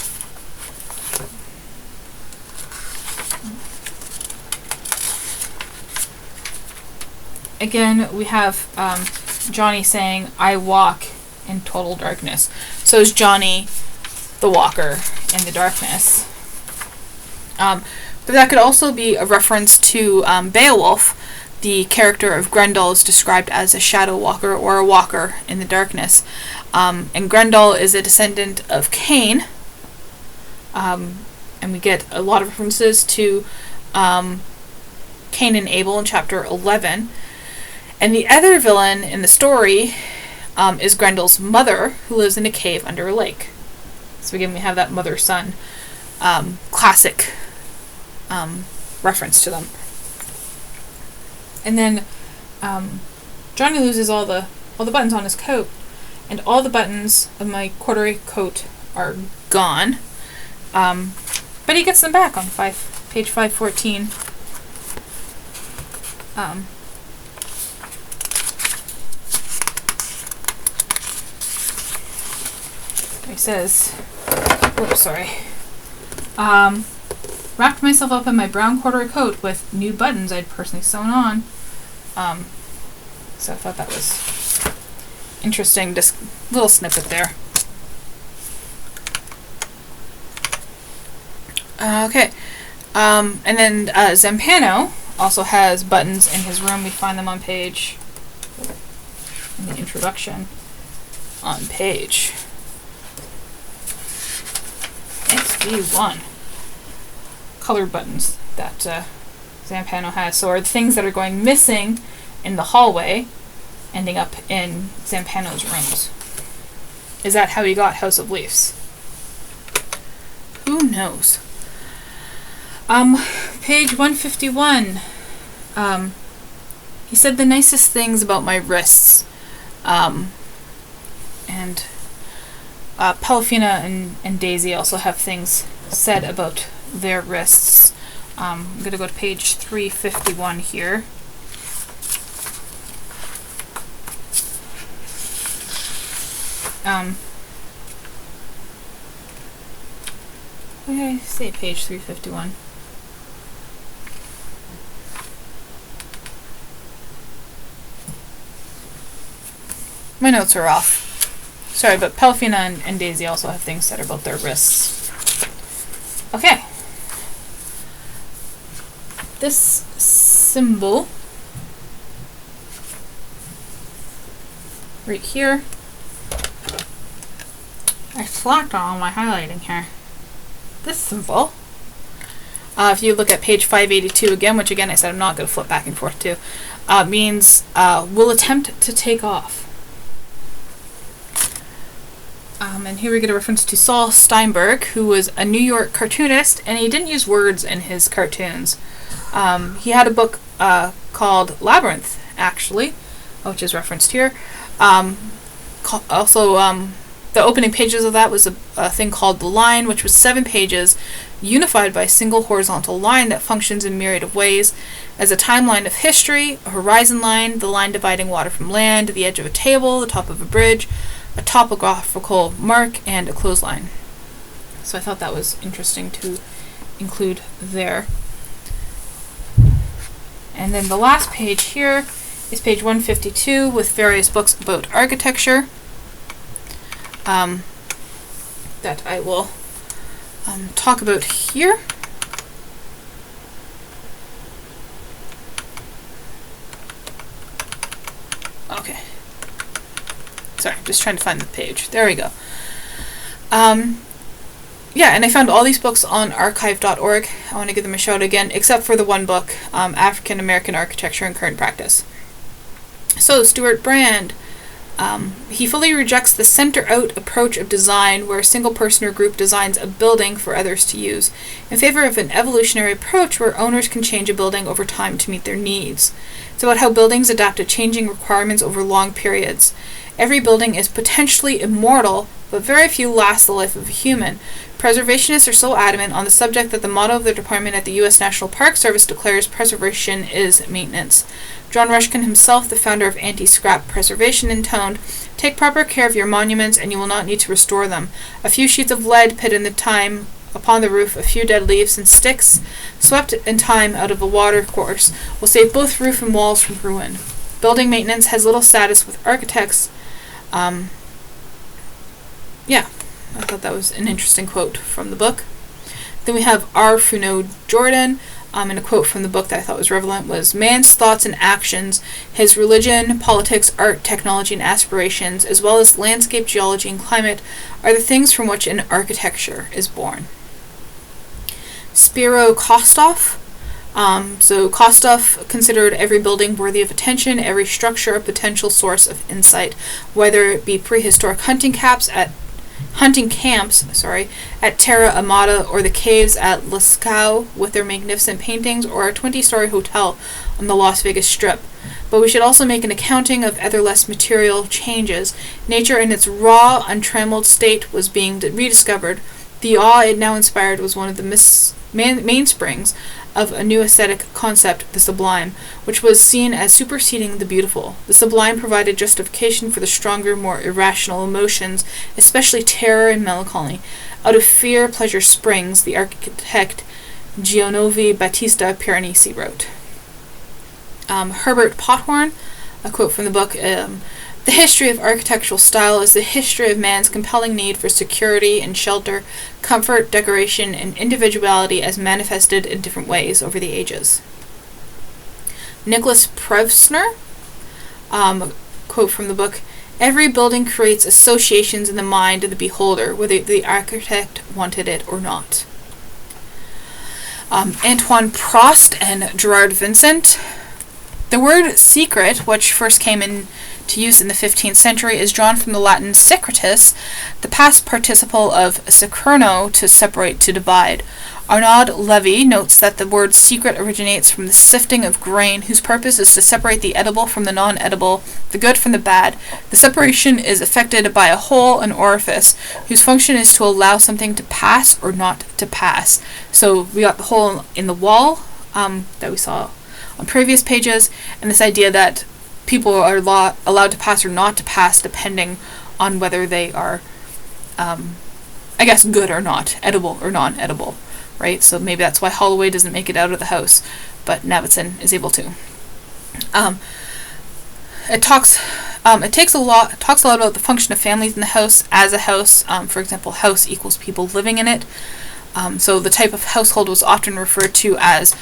again, we have Johnny saying, I walk in total darkness. So is Johnny the walker in the darkness. But that could also be a reference to Beowulf. The character of Grendel is described as a shadow walker or a walker in the darkness. And Grendel is a descendant of Cain. And we get a lot of references to Cain and Abel in chapter 11. And the other villain in the story is Grendel's mother, who lives in a cave under a lake. So again, we have that mother-son classic reference to them. And then Johnny loses all the buttons on his coat, and all the buttons of my corduroy coat are gone. But he gets them back on page 514. He says, oops, sorry. Wrapped myself up in my brown corduroy coat with new buttons I'd personally sewn on. So I thought that was interesting, just a little snippet there. Okay. And then Zampano also has buttons in his room. We find them on page, in the introduction, on page XV1. Colored buttons that Zampano has. So are the things that are going missing in the hallway ending up in Zampano's rooms. Is that how he got House of Leaves? Who knows? Page 151. He said the nicest things about my wrists. And Pelafina and Daisy also have things said about their wrists. I'm going to go to page 351 here. What did I say? Page 351. My notes are off. Sorry, but Pelafina and Daisy also have things said about their wrists. Okay. this symbol right here, I slacked on all my highlighting here. This symbol, if you look at page 582 again, which again I said I'm not going to flip back and forth to, means will attempt to take off. And here we get a reference to Saul Steinberg, who was a New York cartoonist, and he didn't use words in his cartoons. He had a book called Labyrinths, actually, which is referenced here. Also, the opening pages of that was a thing called The Line, which was 7 pages, unified by a single horizontal line that functions in myriad of ways, as a timeline of history, a horizon line, the line dividing water from land, the edge of a table, the top of a bridge, a topographical mark, and a clothesline. So I thought that was interesting to include there. And then the last page here is page 152 with various books about architecture that I will talk about here. Okay. Sorry, I'm just trying to find the page. There we go. Yeah, and I found all these books on archive.org. I want to give them a shout again, except for the one book, African American Architecture and Current Practice. So, Stuart Brand, he fully rejects the center-out approach of design, where a single person or group designs a building for others to use, in favor of an evolutionary approach where owners can change a building over time to meet their needs. It's about how buildings adapt to changing requirements over long periods. Every building is potentially immortal, but very few last the life of a human. Preservationists are so adamant on the subject that the motto of their department at the U.S. National Park Service declares preservation is maintenance. John Ruskin himself, the founder of anti-scrap preservation, intoned, "Take proper care of your monuments and you will not need to restore them. A few sheets of lead put in the time upon the roof, a few dead leaves and sticks, swept in time out of a water course, will save both roof and walls from ruin. Building maintenance has little status with architects." Yeah, I thought that was an interesting quote from the book. Then we have R. Funo Jordan, and a quote from the book that I thought was relevant was, "Man's thoughts and actions, his religion, politics, art, technology, and aspirations, as well as landscape, geology, and climate, are the things from which an architecture is born." Spiro Kostoff. So Kostoff considered every building worthy of attention, every structure a potential source of insight, whether it be prehistoric hunting camps at Terra Amata, or the caves at Lascaux with their magnificent paintings, or a 20-story hotel on the Las Vegas Strip. But we should also make an accounting of other less material changes. Nature in its raw, untrammeled state was being rediscovered. The awe it now inspired was one of the mainsprings of a new aesthetic concept, the sublime, which was seen as superseding the beautiful. The sublime provided justification for the stronger, more irrational emotions, especially terror and melancholy. Out of fear, pleasure springs, the architect Giovanni Battista Piranesi wrote. Herbert Pothorn, a quote from the book, "The history of architectural style is the history of man's compelling need for security and shelter, comfort, decoration, and individuality as manifested in different ways over the ages." Nicholas Prevsner, quote from the book, "Every building creates associations in the mind of the beholder, whether the architect wanted it or not." Antoine Prost and Gerard Vincent. The word secret, which first came into use in the 15th century, is drawn from the Latin secretus, the past participle of securno, to separate, to divide. Arnaud Levy notes that the word secret originates from the sifting of grain, whose purpose is to separate the edible from the non-edible, the good from the bad. The separation is effected by a hole, an orifice, whose function is to allow something to pass or not to pass. So we got the hole in the wall that we saw on previous pages, and this idea that people are allowed to pass or not to pass depending on whether they are, good or not, edible or non-edible, right? So maybe that's why Holloway doesn't make it out of the house, but Navidson is able to. It talks a lot about the function of families in the house as a house. For example, house equals people living in it. So the type of household was often referred to as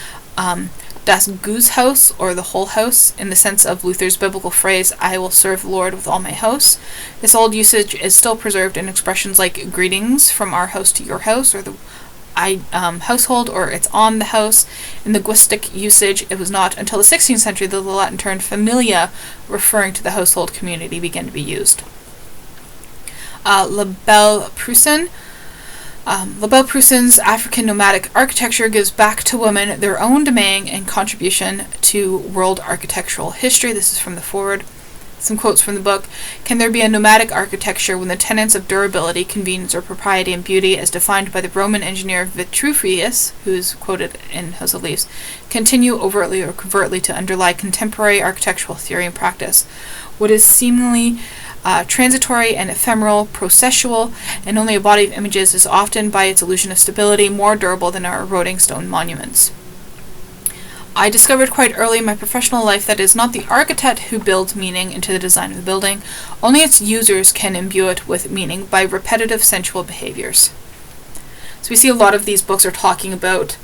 das Gutshaus, or the whole house, in the sense of Luther's biblical phrase, I will serve the Lord with all my house. This old usage is still preserved in expressions like greetings from our house to your house, or the household, or it's on the house. In linguistic usage, it was not until the 16th century that the Latin term familia, referring to the household community, began to be used. La Belle Prussienne. La Belle Prussien's African nomadic architecture gives back to women their own domain and contribution to world architectural history. This is from the foreword. Some quotes from the book. Can there be a nomadic architecture when the tenets of durability, convenience, or propriety and beauty, as defined by the Roman engineer Vitruvius, who is quoted in House of Leaves, continue overtly or covertly to underlie contemporary architectural theory and practice? What is seemingly transitory and ephemeral, processual, and only a body of images is often, by its illusion of stability, more durable than our eroding stone monuments. I discovered quite early in my professional life that it is not the architect who builds meaning into the design of the building, only its users can imbue it with meaning by repetitive sensual behaviors. So we see a lot of these books are talking about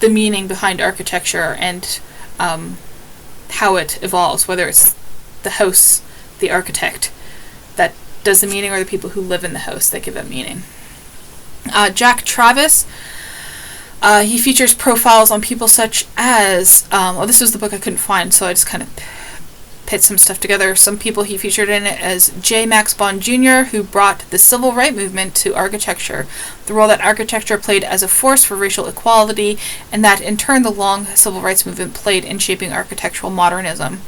the meaning behind architecture and how it evolves, whether it's the house, the architect that does the meaning, or the people who live in the house that give it meaning. Jack Travis, he features profiles on people such as, this was the book I couldn't find, so I just kind of put some stuff together. Some people he featured in it as J. Max Bond Jr., who brought the civil rights movement to architecture, the role that architecture played as a force for racial equality, and that in turn the long civil rights movement played in shaping architectural modernism.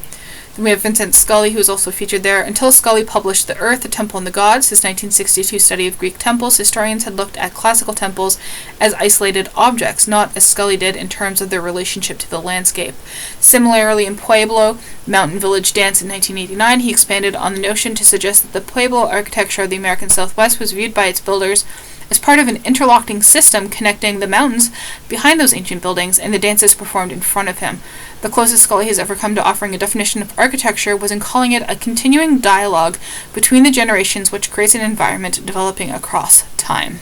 Then we have Vincent Scully, who is also featured there. Until Scully published The Earth, the Temple and the Gods, his 1962 study of Greek temples, historians had looked at classical temples as isolated objects, not as Scully did in terms of their relationship to the landscape. Similarly, in Pueblo, Mountain Village Dance in 1989, he expanded on the notion to suggest that the Pueblo architecture of the American Southwest was viewed by its builders as part of an interlocking system connecting the mountains behind those ancient buildings and the dances performed in front of him. The closest Scully has ever come to offering a definition of architecture was in calling it a continuing dialogue between the generations which creates an environment developing across time.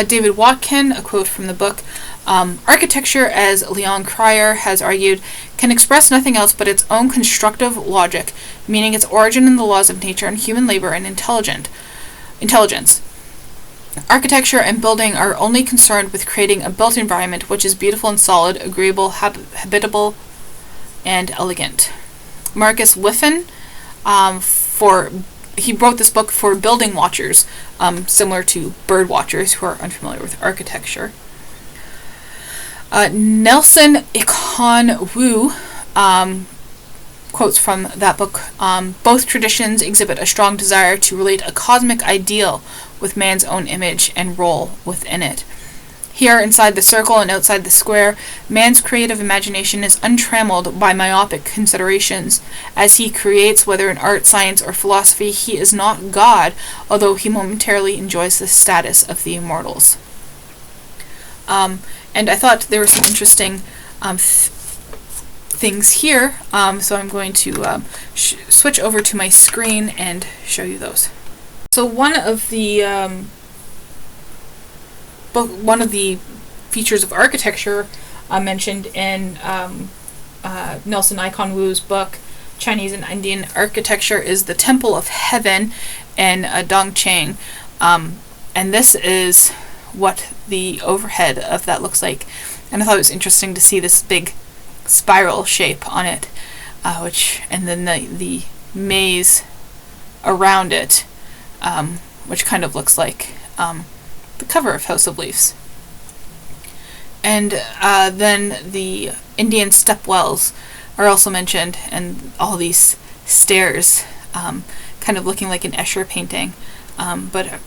David Watkin, a quote from the book, architecture, as Leon Cryer has argued, can express nothing else but its own constructive logic, meaning its origin in the laws of nature and human labor and intelligence. Architecture and building are only concerned with creating a built environment which is beautiful and solid, agreeable, habitable, and elegant. Marcus Whiffen, he wrote this book for building watchers, similar to bird watchers who are unfamiliar with architecture. Nelson Ikon Wu, quotes from that book, both traditions exhibit a strong desire to relate a cosmic ideal with man's own image and role within it. Here, inside the circle and outside the square, man's creative imagination is untrammeled by myopic considerations. As he creates, whether in art, science, or philosophy, he is not God, although he momentarily enjoys the status of the immortals. And I thought there were some interesting things here, so I'm going to switch over to my screen and show you those. So one of the features of architecture mentioned in Nelson Ikon Wu's book, Chinese and Indian Architecture, is the Temple of Heaven in Dongcheng, and this is what the overhead of that looks like. And I thought it was interesting to see this big spiral shape on it, and then the maze around it, which kind of looks like the cover of House of Leaves. And then the Indian stepwells are also mentioned, and all these stairs, kind of looking like an Escher painting, but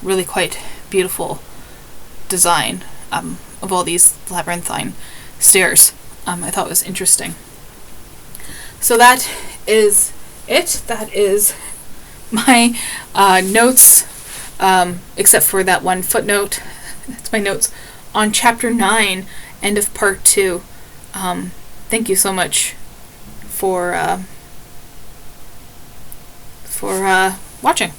really quite beautiful design of all these labyrinthine stairs. I thought it was interesting. So that is it. That is my notes, except for that one footnote. That's my notes on Chapter 9, end of Part 2. Thank you so much for watching.